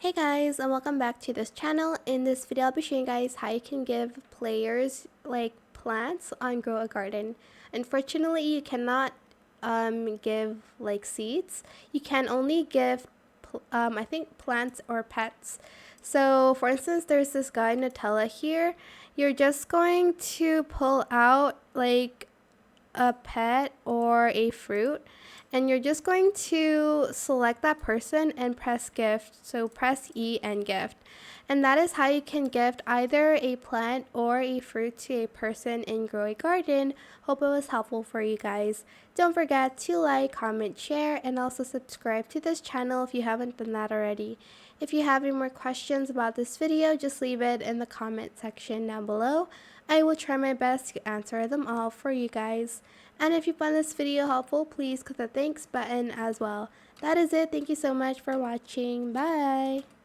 Hey guys, and welcome back to this channel. In this video I'll be showing you guys how you can give players like plants on Grow a Garden. Unfortunately you cannot give like seeds. You can only give I think plants or pets. So for instance, there's this guy Nutella here. You're just going to pull out like a pet or a fruit, and you're just going to select that person and press gift. So press E and gift, and that is how you can gift either a plant or a fruit to a person in Grow a Garden. Hope it was helpful for you guys. Don't forget to like, comment, share, and also subscribe to this channel if you haven't done that already. If you have any more questions about this video, just leave it in the comment section down below. I will try my best to answer them all for you guys. And if you found this video helpful, please click the thanks button as well. That is it. Thank you so much for watching. Bye!